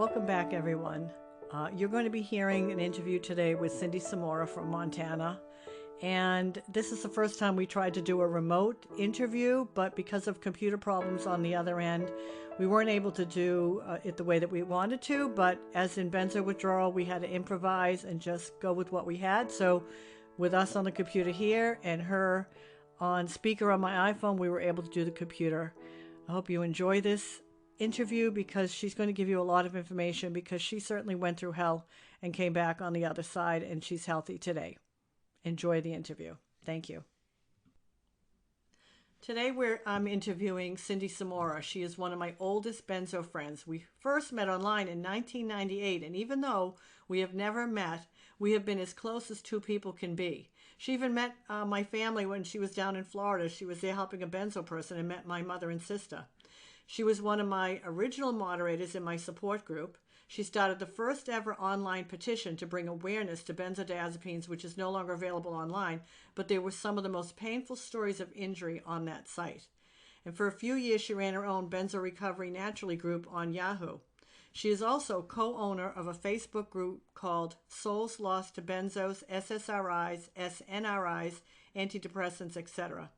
Welcome back, everyone. You're going to be hearing an interview today with Cindy Samora from Montana. And this is the first time we tried to do a remote interview, but because of computer problems on the other end, we weren't able to do it the way that we wanted to. But as in Benzo withdrawal, we had to improvise and just go with what we had. So with us on the computer here and her on speaker on my iPhone, we were able to do the computer. I hope you enjoy this interview because she's going to give you a lot of information because she certainly went through hell and came back on the other side, and she's healthy today. Enjoy the interview. Thank you. Today I'm interviewing Cindy Samora. She is one of my oldest Benzo friends. We first met online in 1998, and even though we have never met, we have been as close as two people can be. She even met my family when she was down in Florida. She was there helping a Benzo person and met my mother and sister. She was one of my original moderators in my support group. She started the first ever online petition to bring awareness to benzodiazepines, which is no longer available online, but there were some of the most painful stories of injury on that site. And for a few years, she ran her own Benzo Recovery Naturally group on Yahoo. She is also co-owner of a Facebook group called Souls Lost to Benzos, SSRIs, SNRIs, antidepressants, etc.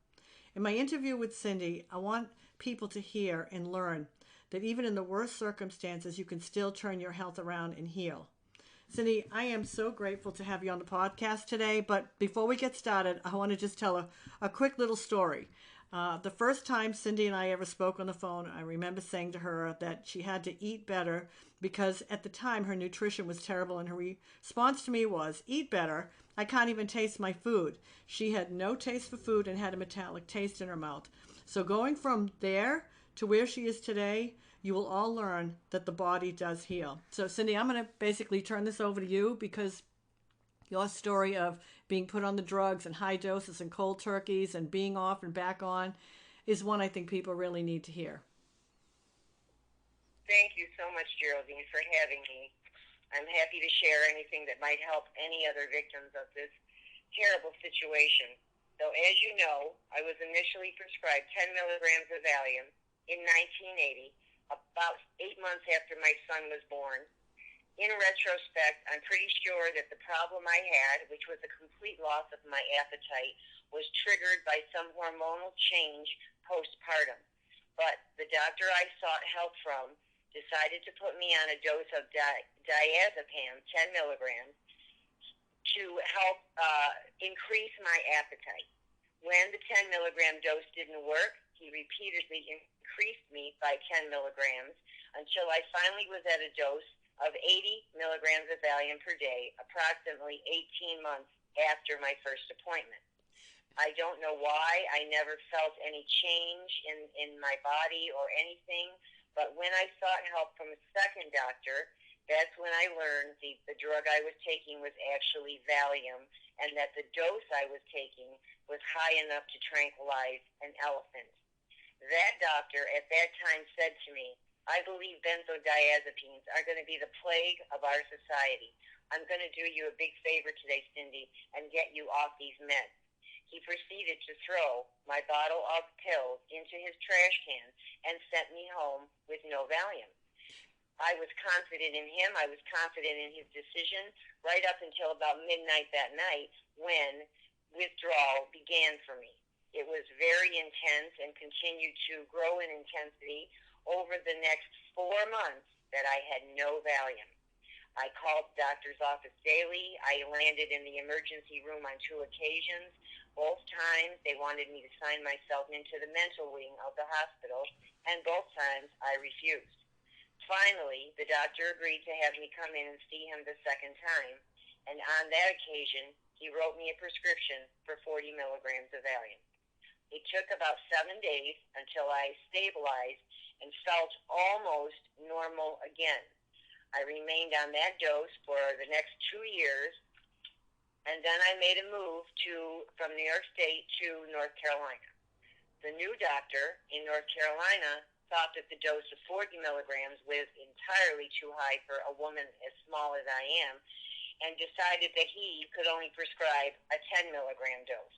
In my interview with Cindy, I want people to hear and learn that even in the worst circumstances, you can still turn your health around and heal. Cindy, I am so grateful to have you on the podcast today, but before we get started, I want to just tell a quick little story. The first time Cindy and I ever spoke on the phone, I remember saying to her that she had to eat better because at the time her nutrition was terrible, and her response to me was, "Eat better? I can't even taste my food." She had no taste for food and had a metallic taste in her mouth. So going from there to where she is today, you will all learn that the body does heal. So Cindy, I'm going to basically turn this over to you because your story of being put on the drugs and high doses and cold turkeys and being off and back on is one I think people really need to hear. Thank you so much, Geraldine, for having me. I'm happy to share anything that might help any other victims of this terrible situation. So as you know, I was initially prescribed 10 milligrams of Valium in 1980, about 8 months after my son was born. In retrospect, I'm pretty sure that the problem I had, which was a complete loss of my appetite, was triggered by some hormonal change postpartum. But the doctor I sought help from decided to put me on a dose of diazepam, 10 milligrams, to help increase my appetite. When the 10 milligram dose didn't work, he repeatedly increased me by 10 milligrams until I finally was at a dose of 80 milligrams of Valium per day, approximately 18 months after my first appointment. I don't know why. I never felt any change in my body or anything, but when I sought help from a second doctor, that's when I learned the drug I was taking was actually Valium, and that the dose I was taking was high enough to tranquilize an elephant. That doctor at that time said to me, "I believe benzodiazepines are going to be the plague of our society. I'm going to do you a big favor today, Cindy, and get you off these meds." He proceeded to throw my bottle of pills into his trash can and sent me home with no Valium. I was confident in him. I was confident in his decision right up until about midnight that night when withdrawal began for me. It was very intense and continued to grow in intensity over the next 4 months that I had no Valium. I called the doctor's office daily. I landed in the emergency room on 2 occasions. Both times they wanted me to sign myself into the mental wing of the hospital, and both times I refused. Finally, the doctor agreed to have me come in and see him the second time, and on that occasion, he wrote me a prescription for 40 milligrams of Valium. It took about 7 days until I stabilized and felt almost normal again. I remained on that dose for the next 2 years, and then I made a move from New York State to North Carolina. The new doctor in North Carolina thought that the dose of 40 milligrams was entirely too high for a woman as small as I am, and decided that he could only prescribe a 10 milligram dose.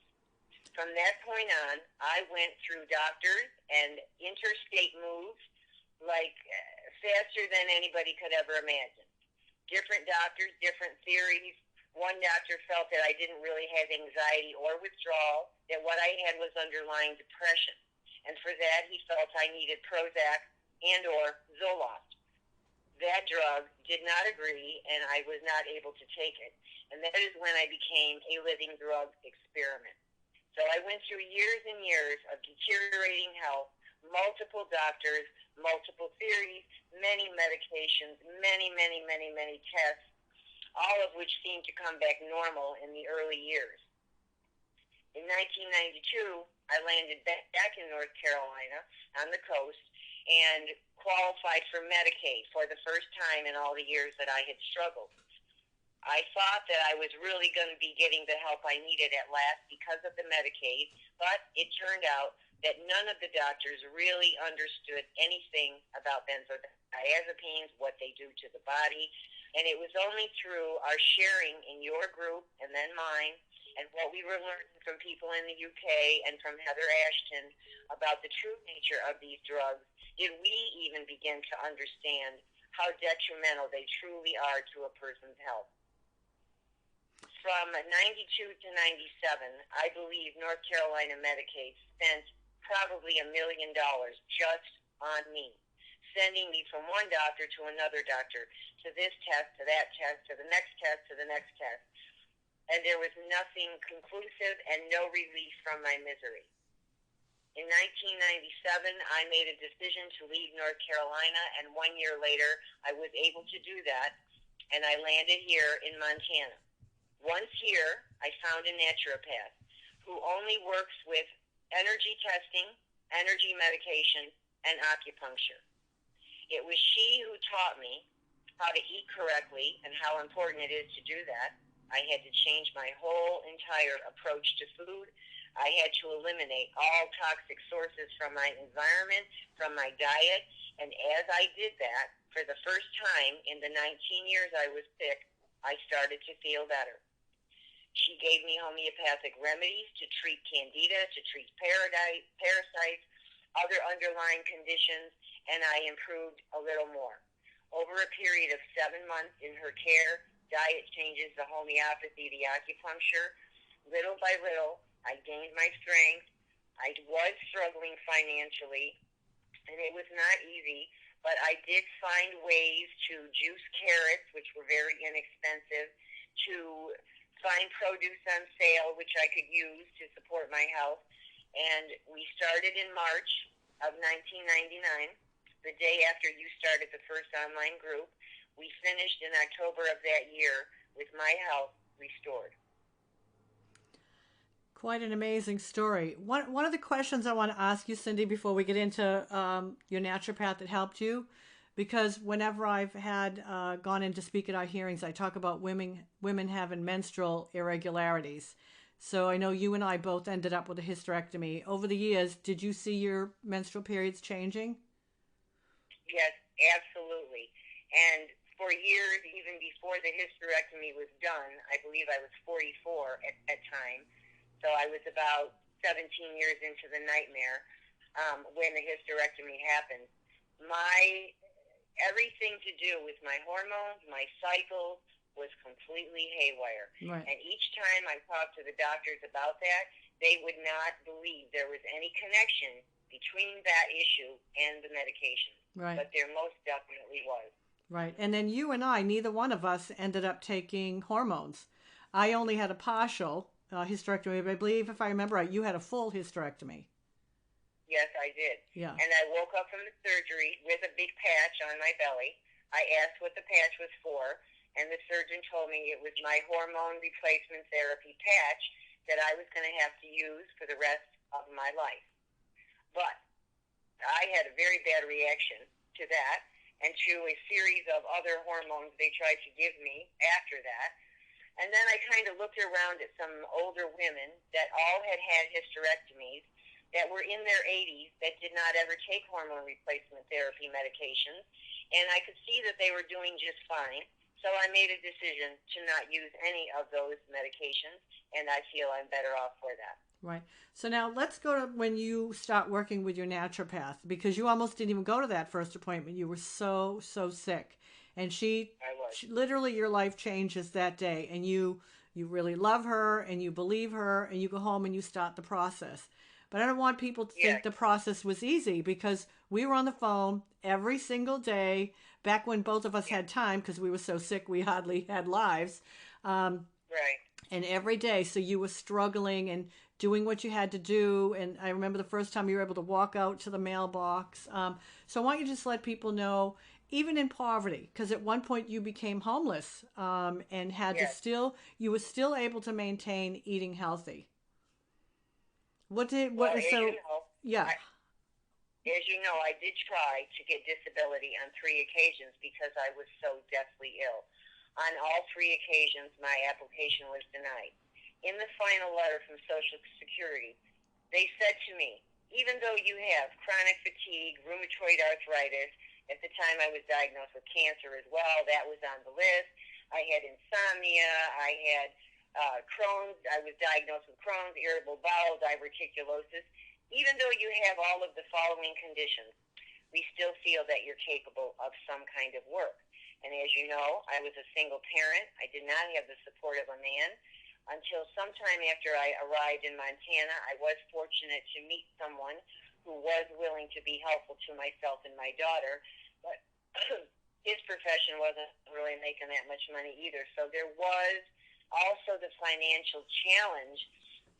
From that point on, I went through doctors and interstate moves like faster than anybody could ever imagine. Different doctors, different theories. One doctor felt that I didn't really have anxiety or withdrawal, that what I had was underlying depression. And for that, he felt I needed Prozac and or Zoloft. That drug did not agree, and I was not able to take it. And that is when I became a living drug experiment. So I went through years and years of deteriorating health, multiple doctors, multiple theories, many medications, many tests, all of which seemed to come back normal in the early years. In 1992, I landed back in North Carolina on the coast and qualified for Medicaid for the first time in all the years that I had struggled. I thought that I was really going to be getting the help I needed at last because of the Medicaid, but it turned out that none of the doctors really understood anything about benzodiazepines, what they do to the body, and it was only through our sharing in your group and then mine and what we were learning from people in the UK and from Heather Ashton about the true nature of these drugs did we even begin to understand how detrimental they truly are to a person's health. From 92 to 97, I believe North Carolina Medicaid spent probably $1 million just on me, sending me from one doctor to another doctor, to this test, to that test, to the next test, to the next test. And there was nothing conclusive and no relief from my misery. In 1997, I made a decision to leave North Carolina, and 1 year later, I was able to do that, and I landed here in Montana. Once here, I found a naturopath who only works with energy testing, energy medication, and acupuncture. It was she who taught me how to eat correctly and how important it is to do that. I had to change my whole entire approach to food. I had to eliminate all toxic sources from my environment, from my diet, and as I did that, for the first time in the 19 years I was sick, I started to feel better. She gave me homeopathic remedies to treat candida, to treat parasites, other underlying conditions, and I improved a little more. Over a period of 7 months in her care, diet changes, the homeopathy, the acupuncture, little by little, I gained my strength. I was struggling financially, and it was not easy, but I did find ways to juice carrots, which were very inexpensive, to find produce on sale, which I could use to support my health. And we started in March of 1999, the day after you started the first online group. We finished in October of that year with my health restored. Quite an amazing story. One of the questions I want to ask you, Cindy, before we get into your naturopath that helped you, because whenever I've had gone in to speak at our hearings, I talk about women having menstrual irregularities. So I know you and I both ended up with a hysterectomy. Over the years, did you see your menstrual periods changing? Yes, absolutely. And for years, even before the hysterectomy was done, I believe I was 44 at that time. So I was about 17 years into the nightmare when the hysterectomy happened. Everything to do with my hormones, my cycle, was completely haywire. Right. And each time I talked to the doctors about that, they would not believe there was any connection between that issue and the medication. Right. But there most definitely was. Right. And then you and I, neither one of us ended up taking hormones. I only had a partial hysterectomy, but I believe, if I remember right, you had a full hysterectomy. Yes, I did. Yeah. And I woke up from the surgery with a big patch on my belly. I asked what the patch was for, and the surgeon told me it was my hormone replacement therapy patch that I was going to have to use for the rest of my life. But I had a very bad reaction to that and to a series of other hormones they tried to give me after that. And then I kind of looked around at some older women that all had had hysterectomies that were in their 80s that did not ever take hormone replacement therapy medications, and I could see that they were doing just fine. So I made a decision to not use any of those medications, and I feel I'm better off for that. Right. So now let's go to when you start working with your naturopath, because you almost didn't even go to that first appointment. You were so, so sick. And I was. she literally your life changes that day, and you really love her and you believe her, and you go home and you start the process. But I don't want people to think Yes, the process was easy, because we were on the phone every single day back when both of us yes, had time, because we were so sick we hardly had lives. Um, right. and every day, so you were struggling and doing what you had to do. And I remember the first time you were able to walk out to the mailbox. So why don't you just let people know, even in poverty, because at one point you became homeless, and had to Yes. still, you were still able to maintain eating healthy. What did Well, what so Yeah. as you know, I did try to get disability on 3 occasions because I was so deathly ill. On all 3 occasions, my application was denied. In the final letter from Social Security, they said to me, even though you have chronic fatigue, rheumatoid arthritis, at the time I was diagnosed with cancer as well, that was on the list. I had insomnia, I had Crohn's, I was diagnosed with Crohn's, irritable bowel, diverticulosis. Even though you have all of the following conditions, we still feel that you're capable of some kind of work. And as you know, I was a single parent. I did not have the support of a man. Until sometime after I arrived in Montana, I was fortunate to meet someone who was willing to be helpful to myself and my daughter. But his profession wasn't really making that much money either. So there was also the financial challenge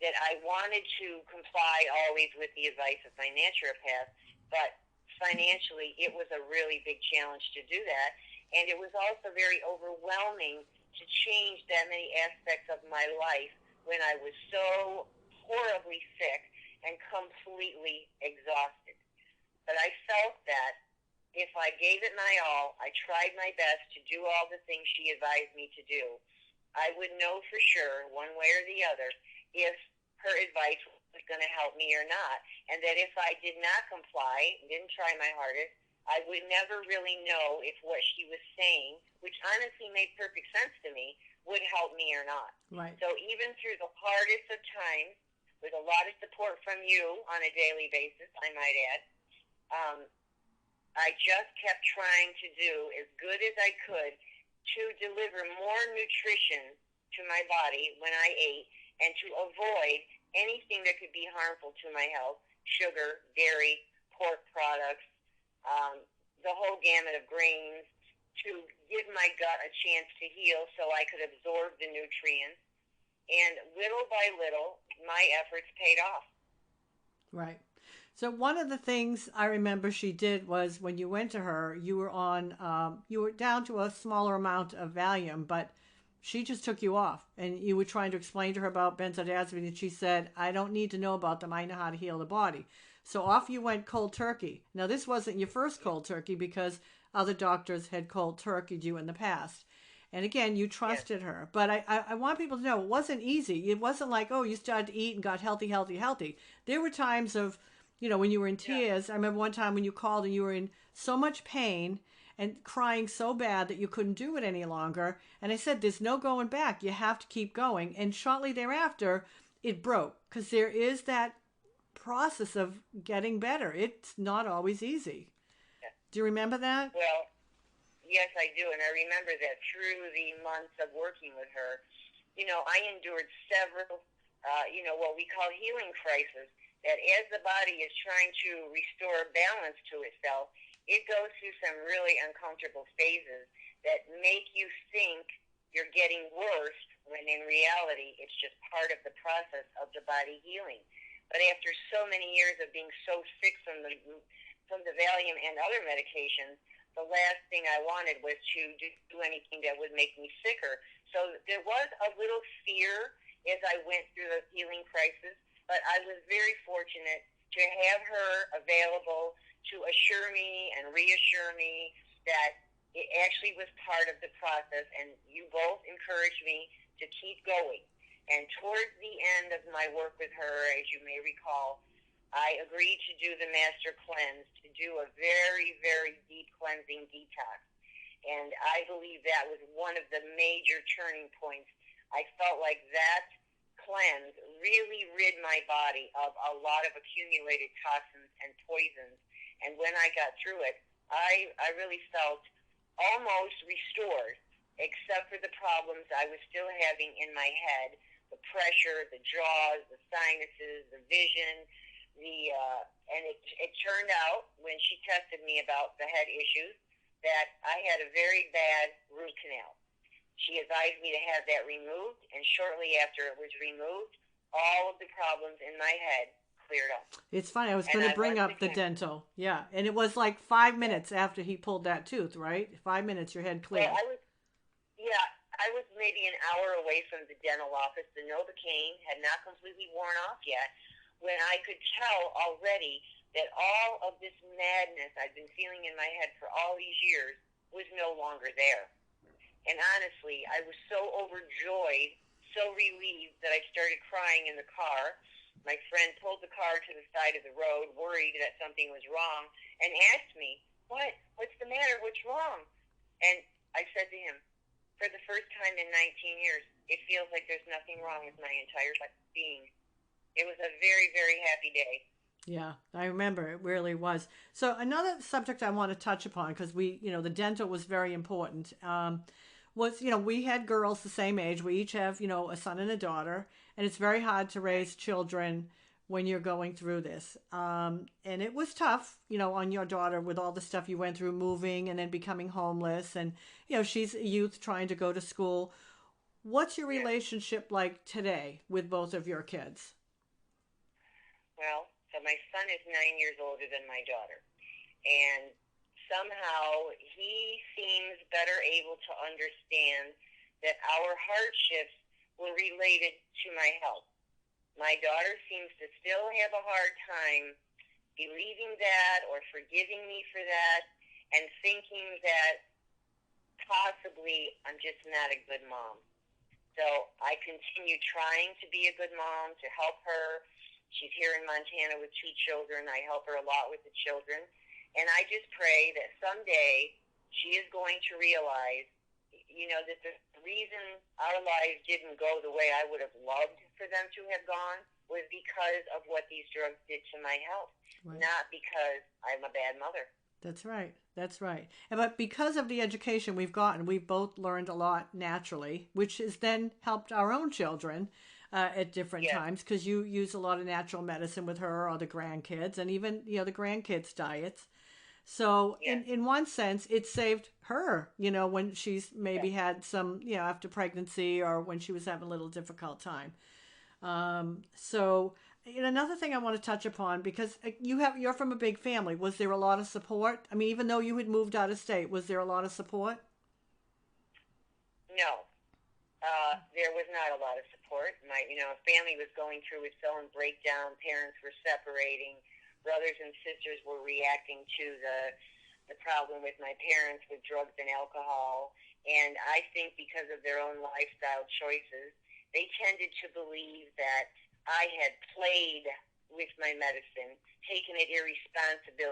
that I wanted to comply always with the advice of my naturopath, but financially it was a really big challenge to do that. And it was also very overwhelming to change that many aspects of my life when I was so horribly sick and completely exhausted. But I felt that if I gave it my all, I tried my best to do all the things she advised me to do, I would know for sure, one way or the other, if her advice was going to help me or not. And that if I did not comply, didn't try my hardest, I would never really know if what she was saying, which honestly made perfect sense to me, would help me or not. Right. So even through the hardest of times, with a lot of support from you on a daily basis, I might add, um, I just kept trying to do as good as I could to deliver more nutrition to my body when I ate and to avoid anything that could be harmful to my health: sugar, dairy, pork products, the whole gamut of grains, to give my gut a chance to heal so I could absorb the nutrients. And little by little, my efforts paid off. Right. So one of the things I remember she did was, when you went to her, you were down to a smaller amount of Valium, but she just took you off, and you were trying to explain to her about benzodiazepine, and she said, "I don't need to know about them. I know how to heal the body." So off you went cold turkey. Now this wasn't your first cold turkey, because other doctors had cold turkeyed you in the past. And again, you Yes, trusted her. But I want people to know it wasn't easy. It wasn't like, oh, you started to eat and got healthy, healthy, healthy. There were times of, when you were in yeah, tears. I remember one time when you called and you were in so much pain and crying so bad that you couldn't do it any longer. And I said, there's no going back. You have to keep going. And shortly thereafter, it broke, because there is that process of getting better. It's not always easy. yeah. Do you remember that? Well, yes, I do. And I remember that through the months of working with her, I endured several, what we call healing crises. That as the body is trying to restore balance to itself, it goes through some really uncomfortable phases that make you think you're getting worse when in reality it's just part of the process of the body healing. But after so many years of being so sick from the Valium and other medications, the last thing I wanted was to do anything that would make me sicker. So there was a little fear as I went through the healing crisis, but I was very fortunate to have her available to assure me and reassure me that it actually was part of the process, and you both encouraged me to keep going. And towards the end of my work with her, as you may recall, I agreed to do the master cleanse, to do a very, very deep cleansing detox. And I believe that was one of the major turning points. I felt like that cleanse really rid my body of a lot of accumulated toxins and poisons. And when I got through it, I really felt almost restored, except for the problems I was still having in my head, the pressure, the jaws, the sinuses, the vision, and it turned out when she tested me about the head issues that I had a very bad root canal. She advised me to have that removed, and shortly after it was removed, all of the problems in my head cleared up. It's funny. I was going to bring up the dental. Yeah. And it was like 5 minutes after he pulled that tooth, right? 5 minutes, your head cleared. Well, I was maybe an hour away from the dental office. The Novocaine had not completely worn off yet, when I could tell already that all of this madness I've been feeling in my head for all these years was no longer there. And honestly, I was so overjoyed, so relieved that I started crying in the car. My friend pulled the car to the side of the road, worried that something was wrong, and asked me, what's the matter? What's wrong? And I said to him, for the first time in 19 years, it feels like there's nothing wrong with my entire being. It was a very, very happy day. Yeah, I remember it really was. So another subject I want to touch upon, because the dental was very important, was, we had girls the same age. We each have, a son and a daughter, and it's very hard to raise children when you're going through this. And it was tough, on your daughter with all the stuff you went through, moving and then becoming homeless. And, she's a youth trying to go to school. What's your relationship like today with both of your kids? Well, so my son is 9 years older than my daughter. And somehow he seems better able to understand that our hardships were related to my health. My daughter seems to still have a hard time believing that or forgiving me for that and thinking that possibly I'm just not a good mom. So I continue trying to be a good mom, to help her. She's here in Montana with 2 children. I help her a lot with the children. And I just pray that someday she is going to realize, that the reason our lives didn't go the way I would have loved for them to have gone was because of what these drugs did to my health, not because I'm a bad mother. That's right. That's right. But because of the education we've gotten, we've both learned a lot naturally, which has then helped our own children at different times, because you use a lot of natural medicine with her or the grandkids, and even, the grandkids' diets. So in one sense, it saved her, when she's maybe had some, after pregnancy or when she was having a little difficult time. So another thing I want to touch upon, because you're from a big family. Was there a lot of support? I mean, even though you had moved out of state, was there a lot of support? No, there was not a lot of support. My, family was going through its own breakdown. Parents were separating. Brothers and sisters were reacting to the problem with my parents with drugs and alcohol. And I think because of their own lifestyle choices, they tended to believe that I had played with my medicine, taken it irresponsibly,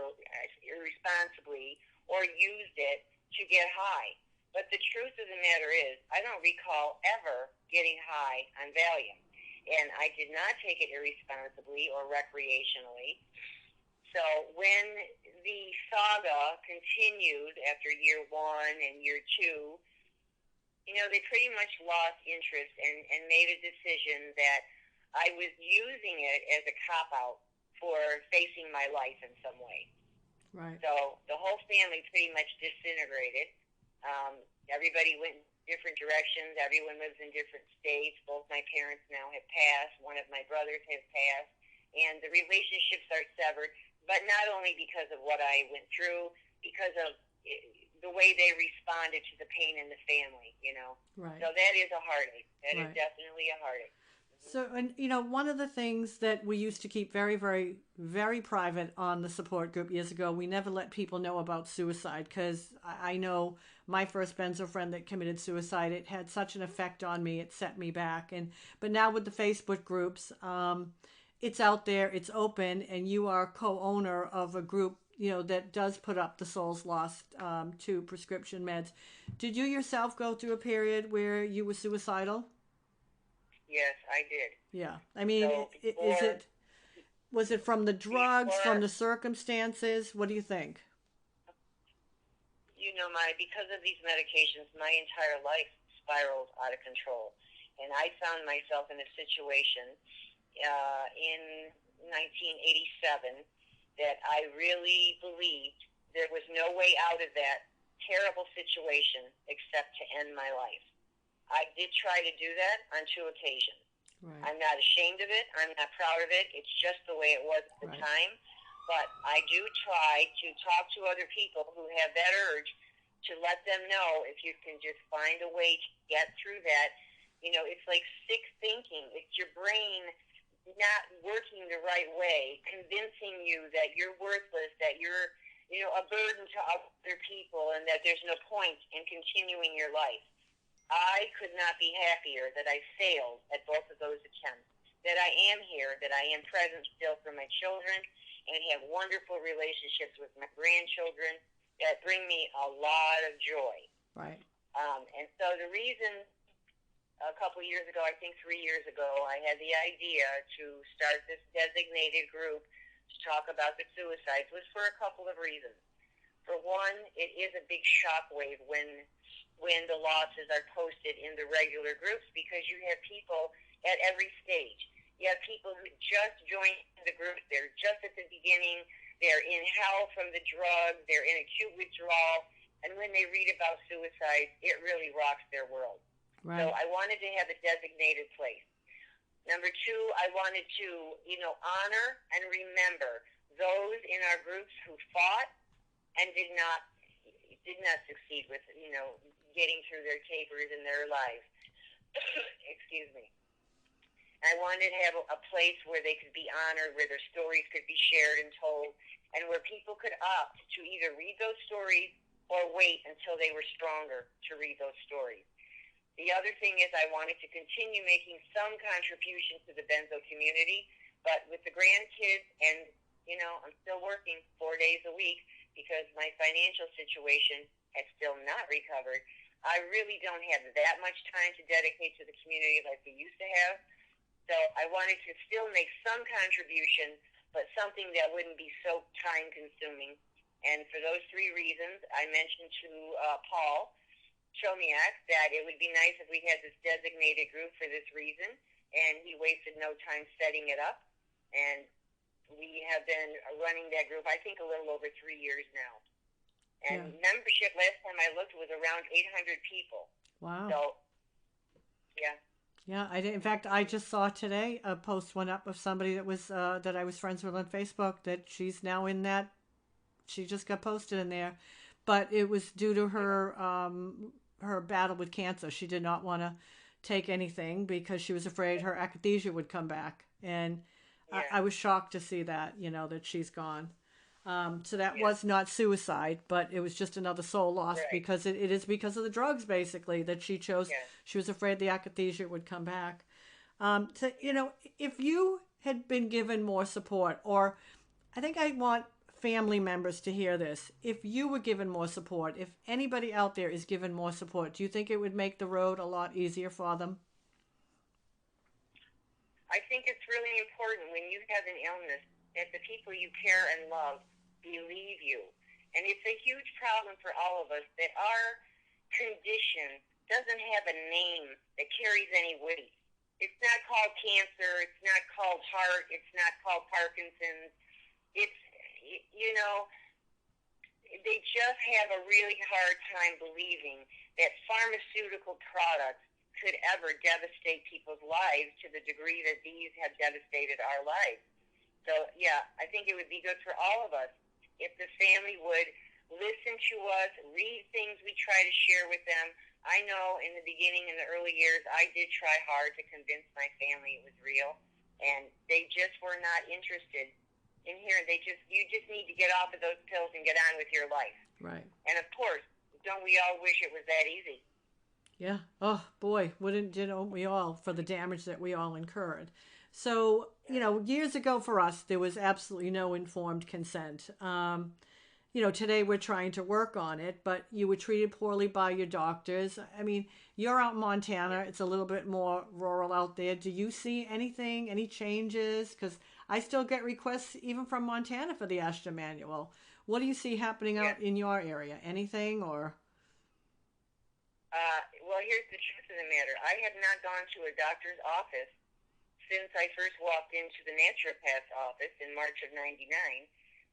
or used it to get high. But the truth of the matter is, I don't recall ever getting high on Valium. And I did not take it irresponsibly or recreationally. So when the saga continued after year 1 and year 2, they pretty much lost interest and made a decision that I was using it as a cop-out for facing my life in some way. Right. So the whole family pretty much disintegrated. Everybody went in different directions. Everyone lives in different states. Both my parents now have passed. One of my brothers has passed. And the relationships are severed, but not only because of what I went through, because of the way they responded to the pain in the family, Right. So that is a heartache. That is definitely a heartache. So, and one of the things that we used to keep very, very, very private on the support group years ago, we never let people know about suicide, because I know my first Benzo friend that committed suicide, it had such an effect on me, it set me back. But now with the Facebook groups, it's out there, it's open, and you are co-owner of a group, that does put up the Souls Lost to prescription meds. Did you yourself go through a period where you were suicidal? Yes, I did. Yeah. I mean, So was it from the drugs, from before, the circumstances? What do you think? because of these medications, my entire life spiraled out of control. And I found myself in a situation in 1987 that I really believed there was no way out of that terrible situation except to end my life. I did try to do that on 2 occasions. Right. I'm not ashamed of it. I'm not proud of it. It's just the way it was at the Right. time. But I do try to talk to other people who have that urge to let them know if you can just find a way to get through that. It's like sick thinking. It's your brain not working the right way, convincing you that you're worthless, that you're, a burden to other people, and that there's no point in continuing your life. I could not be happier that I failed at both of those attempts, that I am here, that I am present still for my children, and have wonderful relationships with my grandchildren that bring me a lot of joy. Right. And so the reason a couple years ago, I think 3 years ago, I had the idea to start this designated group to talk about the suicides was for a couple of reasons. For one, it is a big shockwave when the losses are posted in the regular groups, because you have people at every stage. You have people who just joined the group. They're just at the beginning. They're in hell from the drugs. They're in acute withdrawal. And when they read about suicide, it really rocks their world. Right. So I wanted to have a designated place. Number two, I wanted to, honor and remember those in our groups who fought and did not succeed with, getting through their tapers in their lives. Excuse me. I wanted to have a place where they could be honored, where their stories could be shared and told, and where people could opt to either read those stories or wait until they were stronger to read those stories. The other thing is I wanted to continue making some contribution to the Benzo community, but with the grandkids and, I'm still working 4 days a week because my financial situation has still not recovered. I really don't have that much time to dedicate to the community like we used to have. So I wanted to still make some contribution, but something that wouldn't be so time-consuming. And for those 3 reasons, I mentioned to Paul Chomiak that it would be nice if we had this designated group for this reason, and he wasted no time setting it up. And we have been running that group, I think, a little over 3 years now. And membership, last time I looked, was around 800 people. Wow. So, yeah. Yeah, in fact, I just saw today a post went up of somebody that was that I was friends with on Facebook, that she's now in that. She just got posted in there, but it was due to her her battle with cancer. She did not want to take anything because she was afraid her akathisia would come back, and I was shocked to see that, that she's gone. So that was not suicide, but it was just another soul lost, because it is because of the drugs, basically, that she chose. She was afraid the akathisia would come back. So, if you had been given more support, or I think I want family members to hear this, if you were given more support, if anybody out there is given more support, do you think it would make the road a lot easier for them? I think it's really important when you have an illness that the people you care and love believe you. And it's a huge problem for all of us that our condition doesn't have a name that carries any weight. It's not called cancer. It's not called heart. It's not called Parkinson's. It's, they just have a really hard time believing that pharmaceutical products could ever devastate people's lives to the degree that these have devastated our lives. So, I think it would be good for all of us if the family would listen to us, read things we try to share with them. I know in the beginning, in the early years, I did try hard to convince my family it was real, and they just were not interested in hearing. You just need to get off of those pills and get on with your life. Right. And of course, don't we all wish it was that easy? Yeah. Oh boy, wouldn't we all, for the damage that we all incurred. So, years ago for us, there was absolutely no informed consent. today we're trying to work on it, but you were treated poorly by your doctors. I mean, you're out in Montana. It's a little bit more rural out there. Do you see anything, any changes? Because I still get requests even from Montana for the Ashton Manual. What do you see happening Yeah. out in your area? Anything or? Well, here's the truth of the matter. I have not gone to a doctor's office since I first walked into the naturopath's office in March of '99.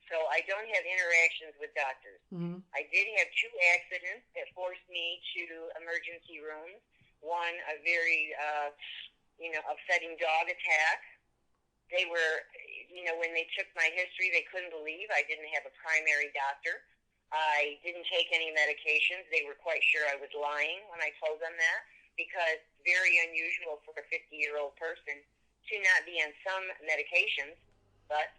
So I don't have interactions with doctors. Mm-hmm. I did have two accidents that forced me to emergency rooms. One, a very, upsetting dog attack. They were, when they took my history, they couldn't believe I didn't have a primary doctor. I didn't take any medications. They were quite sure I was lying when I told them that, because it's very unusual for a 50-year-old person to not be on some medications, but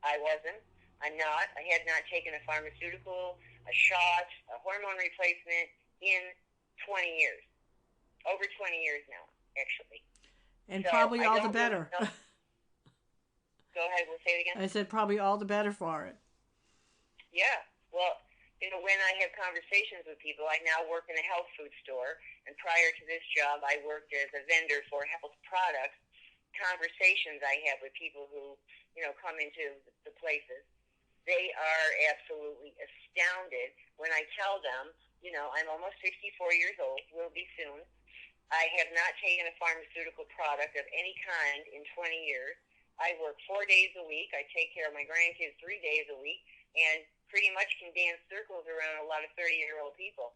I wasn't. I'm not. I had not taken a pharmaceutical, a shot, a hormone replacement in 20 years. Over 20 years now, actually. And So probably I all don't the better. Really know. Go ahead. We'll say it again. I said probably all the better for it. Yeah. Well, when I have conversations with people, I now work in a health food store, and prior to this job, I worked as a vendor for health products. Conversations I have with people who, come into the places, they are absolutely astounded when I tell them, I'm almost 64 years old, will be soon. I have not taken a pharmaceutical product of any kind in 20 years. I work 4 days a week. I take care of my grandkids 3 days a week, and pretty much can dance circles around a lot of 30-year-old people.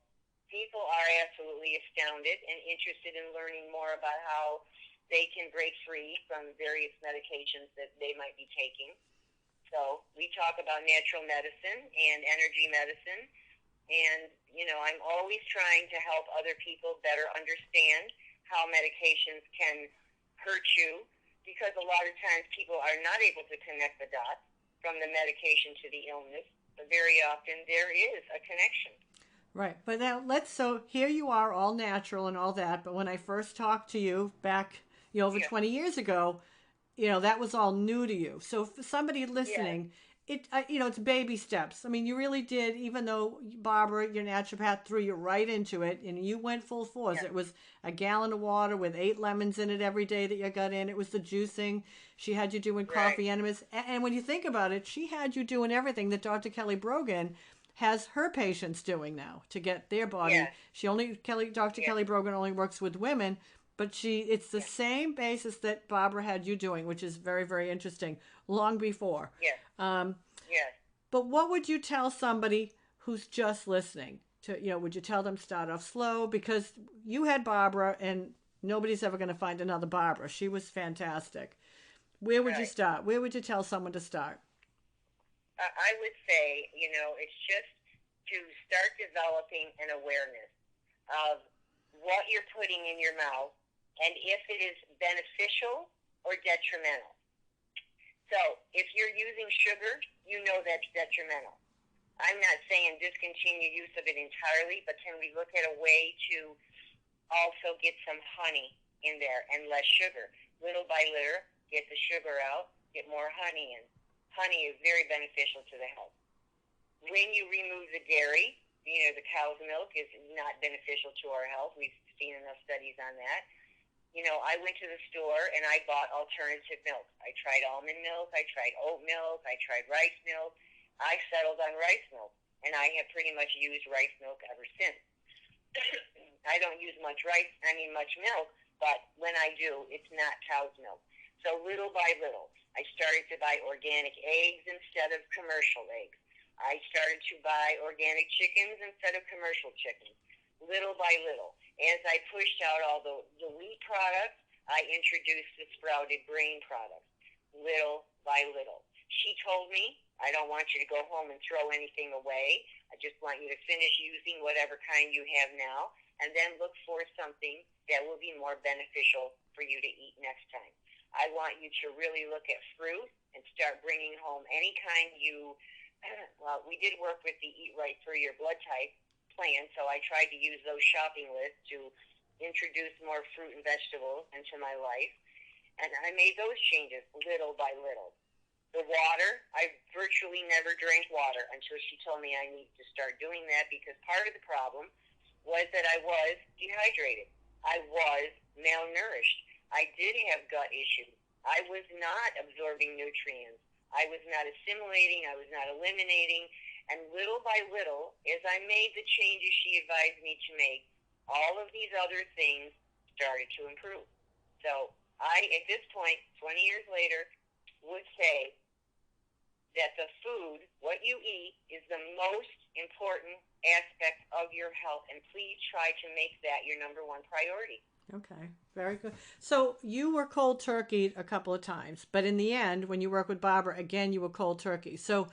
People are absolutely astounded and interested in learning more about how they can break free from various medications that they might be taking. So we talk about natural medicine and energy medicine. And, I'm always trying to help other people better understand how medications can hurt you, because a lot of times people are not able to connect the dots from the medication to the illness. But very often there is a connection. Right. But now so here you are, all natural and all that. But when I first talked to you back, over 20 years ago, that was all new to you. So for somebody listening, it's baby steps. I mean, you really did, even though Barbara, your naturopath, threw you right into it and you went full force. Yeah. It was a gallon of water with 8 lemons in it every day that you got in. It was the juicing. She had you doing coffee enemas. And when you think about it, she had you doing everything that Dr. Kelly Brogan has her patients doing now to get their body. Yeah. Dr. Kelly Brogan only works with women, but it's the same basis that Barbara had you doing, which is very, very interesting, long before. Yes. Yes. But what would you tell somebody who's just listening? Would you tell them start off slow? Because you had Barbara, and nobody's ever going to find another Barbara. She was fantastic. Where would you start? Where would you tell someone to start? I would say, it's just to start developing an awareness of what you're putting in your mouth and if it is beneficial or detrimental. So if you're using sugar, that's detrimental. I'm not saying discontinue use of it entirely, but can we look at a way to also get some honey in there and less sugar? Little by little, get the sugar out, get more honey in. Honey is very beneficial to the health. When you remove the dairy, the cow's milk is not beneficial to our health. We've seen enough studies on that. I went to the store and I bought alternative milk. I tried almond milk, I tried oat milk, I tried rice milk. I settled on rice milk, and I have pretty much used rice milk ever since. I don't use much milk, but when I do, it's not cow's milk. So little by little, I started to buy organic eggs instead of commercial eggs. I started to buy organic chickens instead of commercial chickens. Little by little. As I pushed out all the wheat products, I introduced the sprouted grain products. Little by little. She told me, I don't want you to go home and throw anything away. I just want you to finish using whatever kind you have now, and then look for something that will be more beneficial for you to eat next time. I want you to really look at fruit and start bringing home any kind we did work with the Eat Right for Your Blood Type plan, so I tried to use those shopping lists to introduce more fruit and vegetables into my life, and I made those changes little by little. The water, I virtually literally never drank water until she told me I needed to start doing that, because part of the problem was that I was dehydrated. I was malnourished. I did have gut issues. I was not absorbing nutrients. I was not assimilating. I was not eliminating. And little by little, as I made the changes she advised me to make, all of these other things started to improve. So I, at this point, 20 years later, would say that the food, what you eat, is the most important aspect of your health, and please try to make that your number one priority. Okay, very good. So you were cold turkey a couple of times, but in the end, when you work with Barbara, again, you were cold turkey. So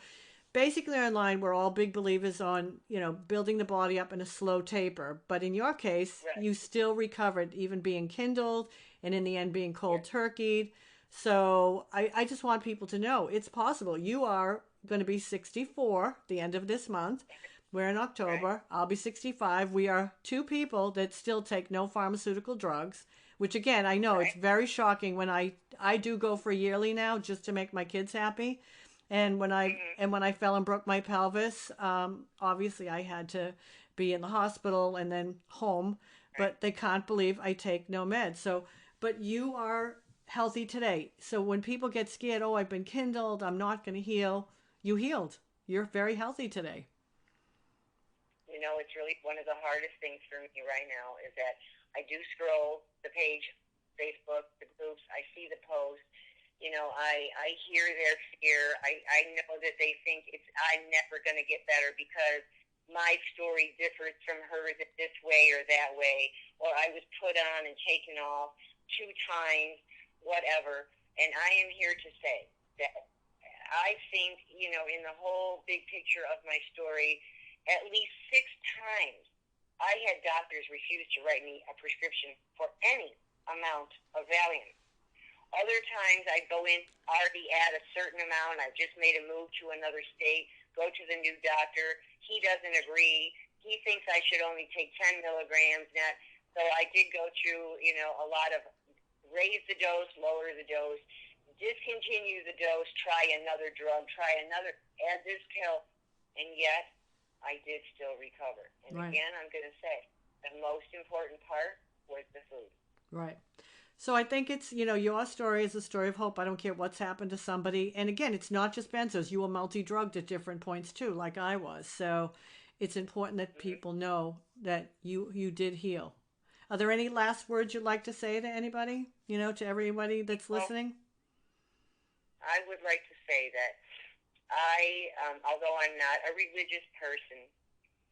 basically online, we're all big believers on, building the body up in a slow taper. But in your case, Right. you still recovered, even being kindled and in the end being cold turkeyed. So I just want people to know it's possible. You are going to be 64 the end of this month. We're in October. Right. I'll be 65. We are two people that still take no pharmaceutical drugs, which again, I know it's Right. very shocking when I do go for yearly now just to make my kids happy. And when I fell and broke my pelvis, obviously I had to be in the hospital and then home, but they can't believe I take no meds. So, but you are healthy today. So when people get scared, oh, I've been kindled, I'm not going to heal, you healed. You're very healthy today. It's really one of the hardest things for me right now is that I do scroll the page, Facebook, the groups, I see the posts. I hear their fear. I know that they think I'm never going to get better because my story differs from hers this way or that way, or I was put on and taken off 2 times, whatever. And I am here to say that I think, in the whole big picture of my story, at least 6 times I had doctors refuse to write me a prescription for any amount of Valium. Other times I go in already at a certain amount. I've just made a move to another state, go to the new doctor. He doesn't agree. He thinks I should only take 10 milligrams. So I did go through, a lot of raise the dose, lower the dose, discontinue the dose, try another drug, add this pill, and yet I did still recover. And Right. again, I'm going to say the most important part was the food. Right. So I think it's, your story is a story of hope. I don't care what's happened to somebody. And again, it's not just benzos. You were multi-drugged at different points too, like I was. So it's important that people know that you did heal. Are there any last words you'd like to say to anybody, to everybody that's listening? I would like to say that although I'm not a religious person,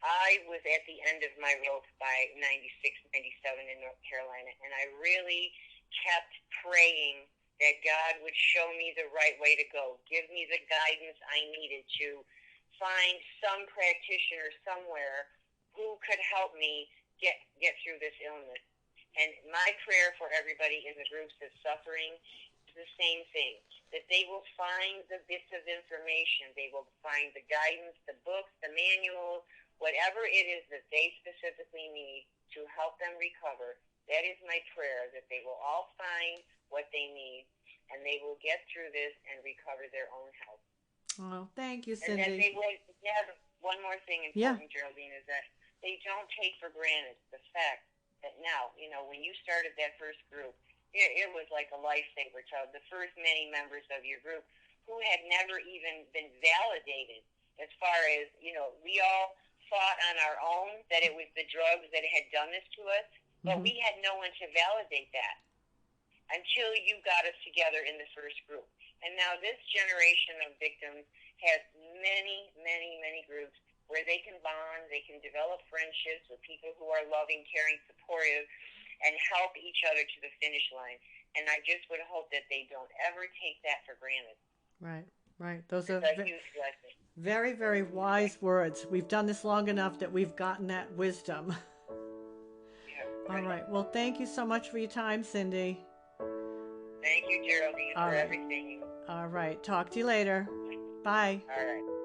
I was at the end of my rope by 96, 97 in North Carolina, and I really kept praying that God would show me the right way to go, give me the guidance I needed to find some practitioner somewhere who could help me get through this illness. And my prayer for everybody in the groups that's suffering is the same thing, that they will find the bits of information, they will find the guidance, the books, the manuals, whatever it is that they specifically need to help them recover. That is my prayer, that they will all find what they need and they will get through this and recover their own health. Oh, thank you, Cindy. And that they will never, one more thing important, Geraldine, is that they don't take for granted the fact that now, when you started that first group, it was like a lifesaver to the first many members of your group who had never even been validated as far as, we all thought on our own that it was the drugs that had done this to us, but we had no one to validate that until you got us together in the first group. And now this generation of victims has many, many, many groups where they can bond, they can develop friendships with people who are loving, caring, supportive, and help each other to the finish line. And I just would hope that they don't ever take that for granted. Right, right. Those are huge blessing. Very, very wise words. We've done this long enough that we've gotten that wisdom. Yeah, All right. Well, thank you so much for your time, Cindy. Thank you, Geraldine, for everything. All right. Talk to you later. Bye. All right.